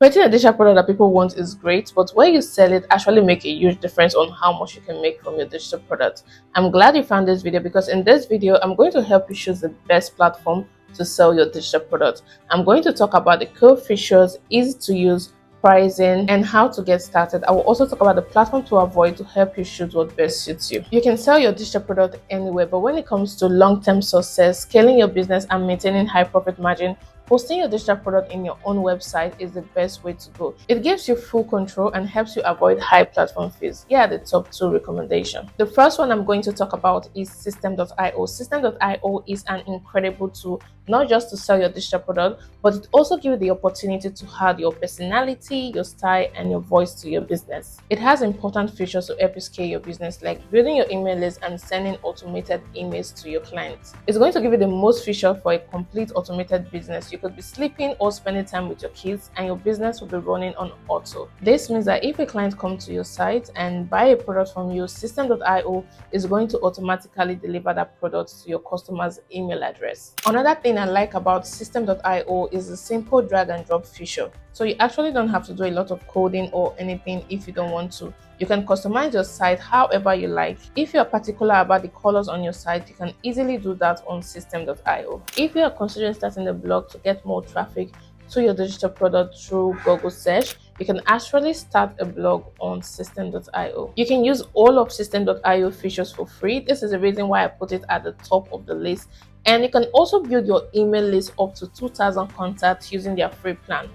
Creating a digital product that people want is great, but where you sell it actually make a huge difference on how much you can make from your digital product. I'm glad you found this video because in this video, I'm going to help you choose the best platform to sell your digital product. I'm going to talk about the cool features, easy to use, pricing, and how to get started. I will also talk about the platform to avoid to help you choose what best suits you. You can sell your digital product anywhere, but when it comes to long-term success, scaling your business and maintaining high profit margin, hosting your digital product in your own website is the best way to go. It gives you full control and helps you avoid high platform fees. Here are the top 2 recommendations. The first one I'm going to talk about is System.io. System.io is an incredible tool, not just to sell your digital product, but it also gives you the opportunity to add your personality, your style, and your voice to your business. It has important features to help you scale your business, like building your email list and sending automated emails to your clients. It's going to give you the most features for a complete automated business. You could be sleeping or spending time with your kids and your business will be running on auto. This means that if a client comes to your site and buy a product from you, System.io is going to automatically deliver that product to your customer's email address. Another thing I like about System.io is the simple drag and drop feature. So you actually don't have to do a lot of coding or anything if you don't want to. You can customize your site however you like. If you are particular about the colors on your site, you can easily do that on System.io. If you are considering starting a blog to get more traffic to your digital product through Google search, you can actually start a blog on System.io. You can use all of System.io features for free. This is the reason why I put it at the top of the list. And you can also build your email list up to 2,000 contacts using their free plan.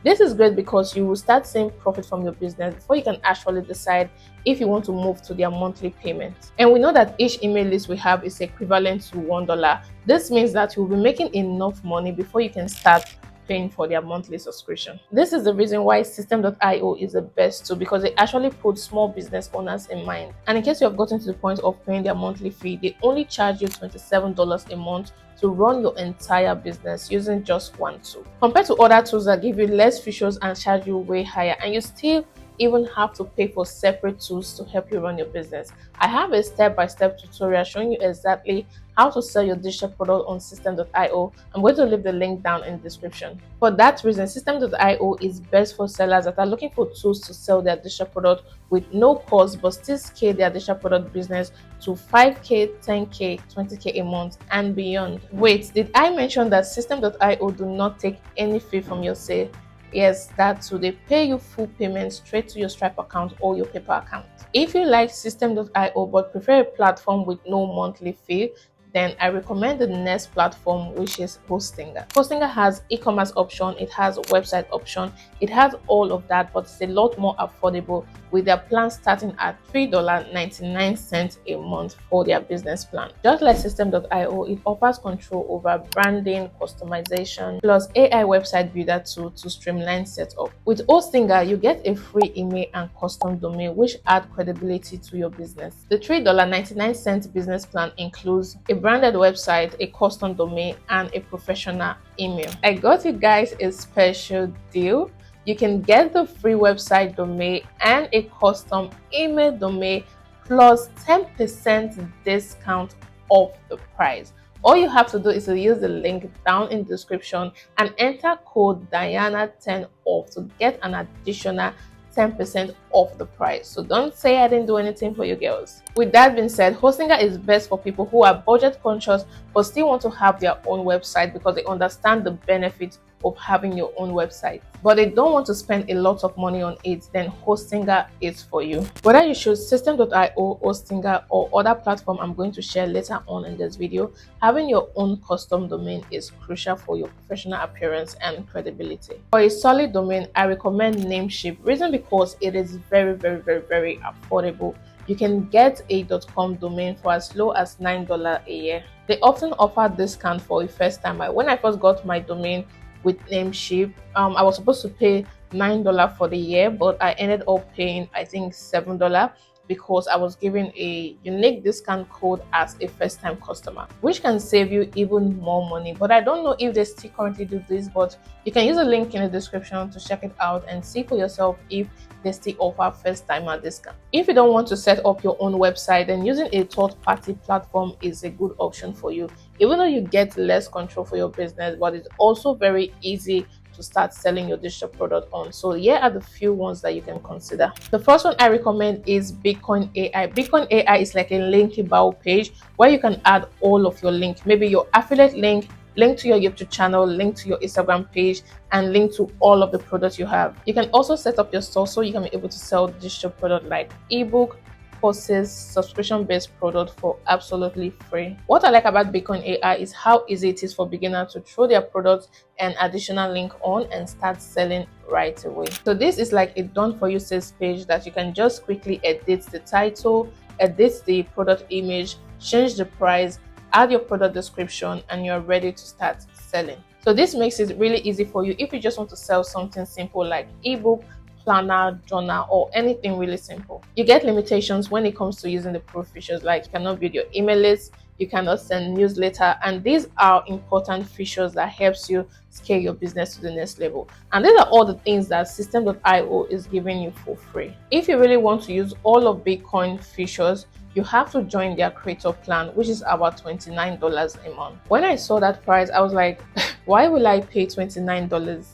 This is great because you will start seeing profit from your business before you can actually decide if you want to move to their monthly payment. And we know that each email list we have is equivalent to $1. This means that you'll be making enough money before you can start paying for their monthly subscription. This is the reason why System.io is the best tool, because they actually put small business owners in mind. And in case you have gotten to the point of paying their monthly fee, they only charge you $27 a month to run your entire business using just one tool. Compared to other tools that give you less features and charge you way higher, and you still even have to pay for separate tools to help you run your business. I have a step-by-step tutorial showing you exactly how to sell your digital product on System.io. I'm going to leave the link down in the description. For that reason, System.io is best for sellers that are looking for tools to sell their digital product with no cost but still scale their digital product business to 5K, 10K, 20K a month and beyond. Wait, did I mention that System.io do not take any fee from your sale? Yes, that's so they pay you full payment straight to your Stripe account or your PayPal account. If you like System.io but prefer a platform with no monthly fee, then I recommend the next platform, which is Hostinger. Hostinger has e-commerce option, it has a website option, it has all of that, but it's a lot more affordable with their plan starting at $3.99 a month for their business plan. Just like System.io, it offers control over branding, customization, plus AI website builder tool to streamline setup. With Hostinger, you get a free email and custom domain, which add credibility to your business. The $3.99 business plan includes a branded website, a custom domain, and a professional email. I got you guys a special deal. You can get the free website domain and a custom email domain plus 10% discount off the price. All you have to do is to use the link down in the description and enter code Diana10 off to get an additional 10% off the price. So don't say I didn't do anything for you girls. With that being said, Hostinger is best for people who are budget conscious but still want to have their own website because they understand the benefits of having your own website, but they don't want to spend a lot of money on it. Then Hostinger is for you. Whether you choose System.io, Hostinger, or other platform I'm going to share later on in this video, having your own custom domain is crucial for your professional appearance and credibility. For a solid domain, I recommend Namecheap. Reason because it is very affordable. You can get a .com domain for as low as $9 a year. They often offer discount for a first timer. When I first got my domain with Namecheap, I was supposed to pay $9 for the year, but I ended up paying I think $7 because I was given a unique discount code as a first-time customer, which can save you even more money. But I don't know if they still currently do this, but you can use a link in the description to check it out and see for yourself if they still offer first-timer discount. If you don't want to set up your own website, then using a third-party platform is a good option for you. Even though you get less control for your business, but it's also very easy to start selling your digital product on. So here are the few ones that you can consider. The first one I recommend is Bitcoin AI. Bitcoin AI is like a link bio page where you can add all of your link, maybe your affiliate link, link to your YouTube channel, link to your Instagram page, and link to all of the products you have. You can also set up your store so you can be able to sell digital product like ebook, courses, subscription-based product for absolutely free. What I like about Bitcoin AI is how easy it is for beginners to throw their products and additional link on and start selling right away. So this is like a done for you sales page that you can just quickly edit the title, edit the product image, change the price, add your product description, and you're ready to start selling. So this makes it really easy for you if you just want to sell something simple like ebook, planner, journal, or anything really simple. You get limitations when it comes to using the pro features, like you cannot build your email list, you cannot send newsletter, and these are important features that helps you scale your business to the next level. And these are all the things that System.io is giving you for free. If you really want to use all of Bitcoin features, you have to join their creator plan, which is about $29 a month. When I saw that price, I was like, why will I pay $29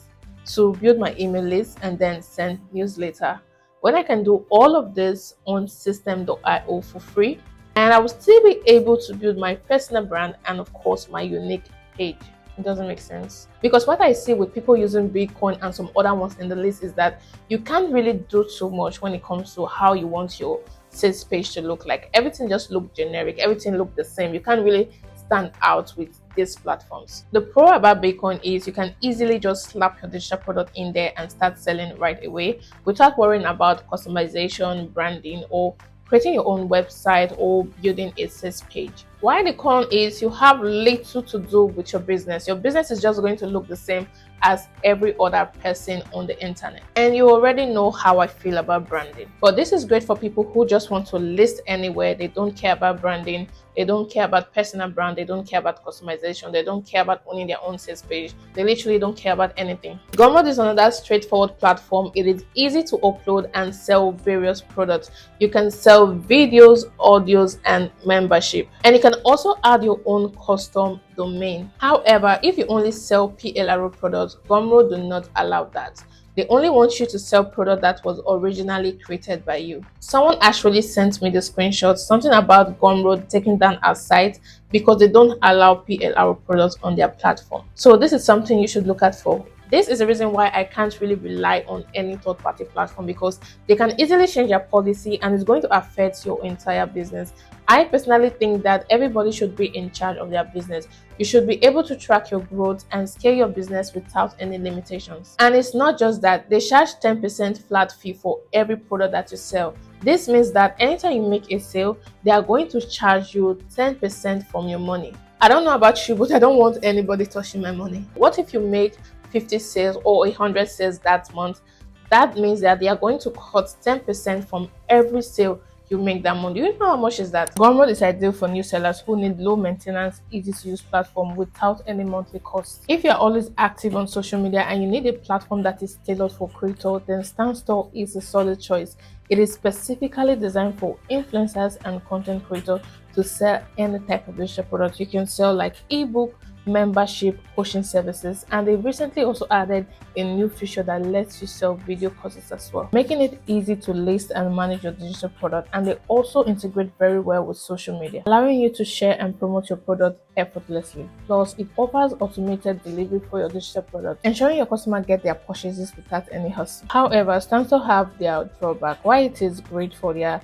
to build my email list and then send newsletter when I can do all of this on System.io for free, and I will still be able to build my personal brand and of course my unique page? It doesn't make sense, because what I see with people using Bitcoin and some other ones in the list is that you can't really do too much when it comes to how you want your sales page to look like. Everything just look generic, everything look the same. You can't really stand out with these platforms. The pro about Bitcoin is you can easily just slap your digital product in there and start selling right away without worrying about customization, branding, or creating your own website or building a sales page. Why the con is you have little to do with your business. Your business is just going to look the same as every other person on the internet. And you already know how I feel about branding. But this is great for people who just want to list anywhere. They don't care about branding. They don't care about personal brand. They don't care about customization. They don't care about owning their own sales page. They literally don't care about anything. Gumroad is another straightforward platform. It is easy to upload and sell various products. You can sell videos, audios, and membership. And you can also add your own custom domain. However, if you only sell PLRO products, Gumroad do not allow that. They only want you to sell product that was originally created by you. Someone actually sent me the screenshot, something about Gumroad taking down our site because they don't allow PLRO products on their platform. So this is something you should look at for. This is the reason why I can't really rely on any third-party platform, because they can easily change their policy and it's going to affect your entire business. I personally think that everybody should be in charge of their business. You should be able to track your growth and scale your business without any limitations. And it's not just that, they charge 10% flat fee for every product that you sell. This means that anytime you make a sale, they are going to charge you 10% from your money. I don't know about you, but I don't want anybody touching my money. What if you make 50 sales or 100 sales that month? That means that they are going to cut 10% from every sale you make that month. Do you know how much is that? Gumroad is ideal for new sellers who need low maintenance, easy to use platform without any monthly costs. If you're always active on social media and you need a platform that is tailored for creators, then Standstore is a solid choice. It is specifically designed for influencers and content creators to sell any type of digital product. You can sell like ebook, membership, coaching services, and they recently also added a new feature that lets you sell video courses as well, making it easy to list and manage your digital product. And they also integrate very well with social media, allowing you to share and promote your product effortlessly. Plus, it offers automated delivery for your digital product, ensuring your customer get their purchases without any hassle. However, Standstore have their drawback. While it is great for their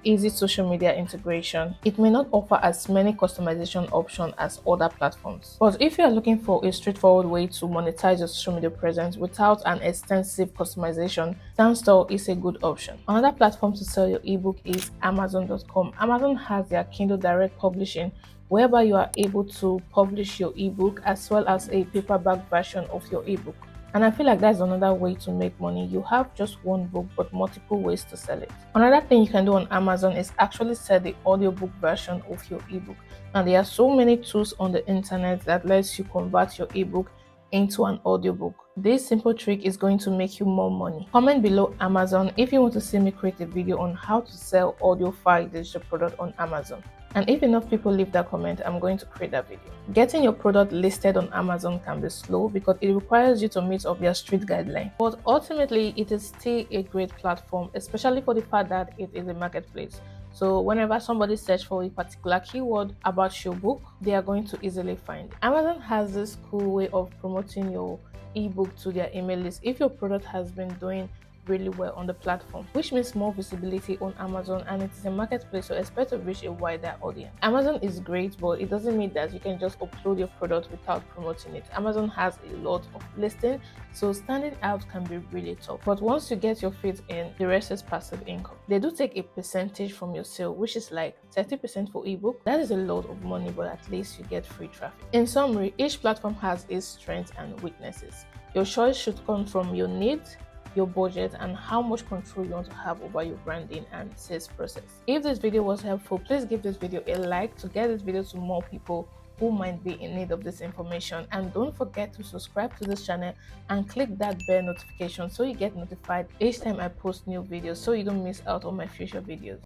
easy social media integration, it may not offer as many customization options as other platforms. But if you are looking for a straightforward way to monetize your social media presence without an extensive customization, Standstore is a good option. Another platform to sell your ebook is Amazon.com. Amazon has their Kindle Direct Publishing, whereby you are able to publish your ebook as well as a paperback version of your ebook. And I feel like that's another way to make money. You have just one book but multiple ways to sell it. Another thing you can do on Amazon is actually sell the audiobook version of your ebook. And there are so many tools on the internet that lets you convert your ebook into an audiobook. This simple trick is going to make you more money. Comment below Amazon if you want to see me create a video on how to sell audiophile digital product on Amazon. And if enough people leave that comment, I'm going to create that video. Getting your product listed on Amazon can be slow because it requires you to meet up their strict guidelines. But ultimately, it is still a great platform, especially for the fact that it is a marketplace. So whenever somebody search for a particular keyword about your book, they are going to easily find it. Amazon has this cool way of promoting your ebook to their email list if your product has been doing really well on the platform, which means more visibility on Amazon, and it is a marketplace, so expect to reach a wider audience. Amazon is great, but it doesn't mean that you can just upload your product without promoting it. Amazon has a lot of listings, so standing out can be really tough. But once you get your feet in, the rest is passive income. They do take a percentage from your sale, which is like 30% for ebook. That is a lot of money, but at least you get free traffic. In summary, each platform has its strengths and weaknesses. Your choice should come from your needs, your budget, and how much control you want to have over your branding and sales process. If this video was helpful, please give this video a like to get this video to more people who might be in need of this information, and don't forget to subscribe to this channel and click that bell notification so you get notified each time I post new videos, so you don't miss out on my future videos.